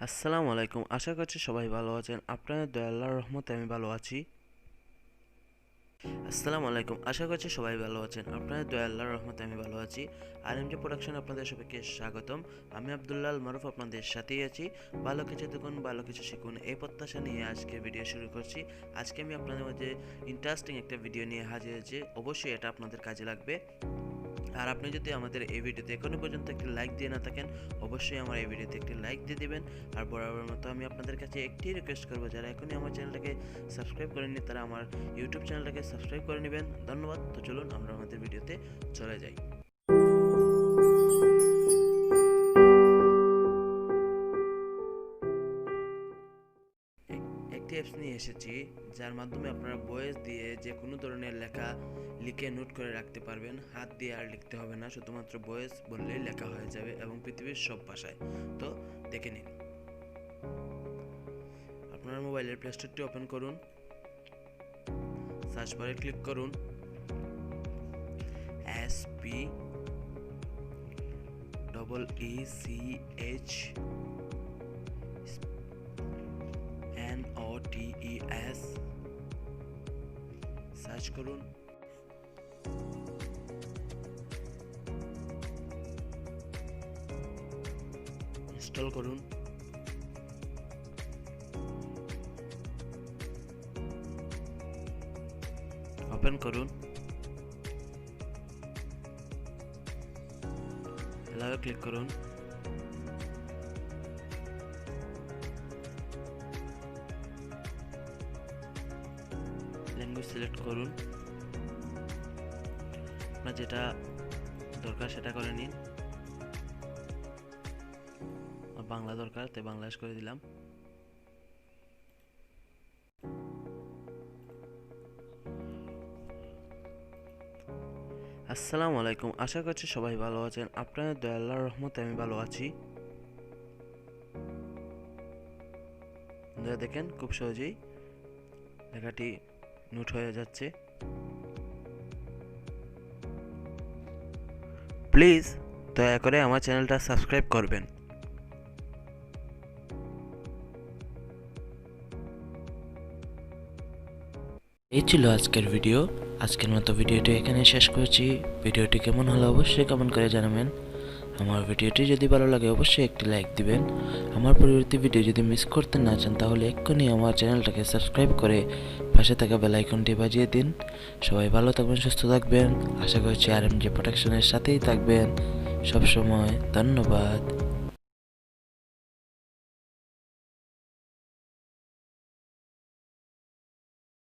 আসসালামু আলাইকুম। আশা করছি সবাই ভালো আছেন। আপনাদের দয়া আল্লাহর রহমতে আমি ভালো আছি। আসসালামু আলাইকুম। আশা করছি সবাই ভালো আছেন। আপনাদের দয়া আল্লাহর রহমতে আমি ভালো আছি। RMJ প্রোডাকশন আপনাদের সবাইকে স্বাগতম। আমি আব্দুল্লাহ আল মারুফ আপনাদের সাথেই আছি। ভালো কিছু দেখুন, ভালো কিছু শিখুন, এই প্রত্যাশা নিয়ে আজকে ভিডিও শুরু করছি। আজকে আমি আপনাদের মাঝে ইন্টারেস্টিং একটা ভিডিও নিয়ে হাজির হয়েছি। অবশ্যই এটা আপনাদের কাজে লাগবে। আর আপনি যদি আমাদের এই ভিডিওতে এখনো পর্যন্ত একটি লাইক দিয়ে না থাকেন, অবশ্যই আমার এই ভিডিওতে একটি লাইক দিয়ে দিবেন। আর বরাবর মতো আমি আপনাদের কাছে একটি রিকোয়েস্ট করবো, যারা এখনই আমার চ্যানেলটাকে সাবস্ক্রাইব করেননি তারা আমার ইউটিউব চ্যানেলটাকে সাবস্ক্রাইব করে নেবেন। ধন্যবাদ। তো চলুন আমরা আমাদের ভিডিওতে চলে যাই। একটি অ্যাপস নিয়ে এসেছি, যার মাধ্যমে আপনারা ভয়েস দিয়ে যে কোনো ধরনের লেখা লিখে নোট করে রাখতে পারবেন। হাত দিয়ে আর লিখতে হবে না, শুধুমাত্র ভয়েস বললেই লেখা হয়ে যাবে এবং পৃথিবীর সব ভাষায়। তো দেখে নিন। আপনার মোবাইলের প্লে স্টোরটি ওপেন করুন, সার্চ বারে ক্লিক করুন SPEECHNOTES সার্চ করুন। ইনস্টল করুন। ওপেন করুন। এলাও ক্লিক করুন। ল্যাঙ্গুয়েজ সিলেক্ট করুন। আপনার যেটা দরকার সেটা করে নিন। বাংলা দরকার, তাই বাংলাদেশ করে দিলাম। আসসালামু আলাইকুম। আশা করছি সবাই ভালো আছেন। আপনাদের দয়া আল্লাহর রহমতে আমি ভালো আছি। দেখেন খুব সহজেই লেখাটি নোট হয়ে যাচ্ছে। প্লিজ দয়া করে আমার চ্যানেলটা সাবস্ক্রাইব করবেন। এই ছিল আজকের ভিডিও। আজকের মতো ভিডিওটি এখানে শেষ করছি। ভিডিওটি কেমন হলো অবশ্যই কমেন্ট করে জানাবেন। আমার ভিডিওটি যদি ভালো লাগে অবশ্যই একটি লাইক দিবেন। আমার পরবর্তী ভিডিও যদি মিস করতে না চান তাহলে এক্ষুনি আমার চ্যানেলটাকে সাবস্ক্রাইব করে পাশে থাকা বেল আইকনটি বাজিয়ে দিন। সবাই ভালো থাকবেন, সুস্থ থাকবেন। আশা করছি RMJ প্রোডাকশনের সাথেই থাকবেন সবসময়। ধন্যবাদ।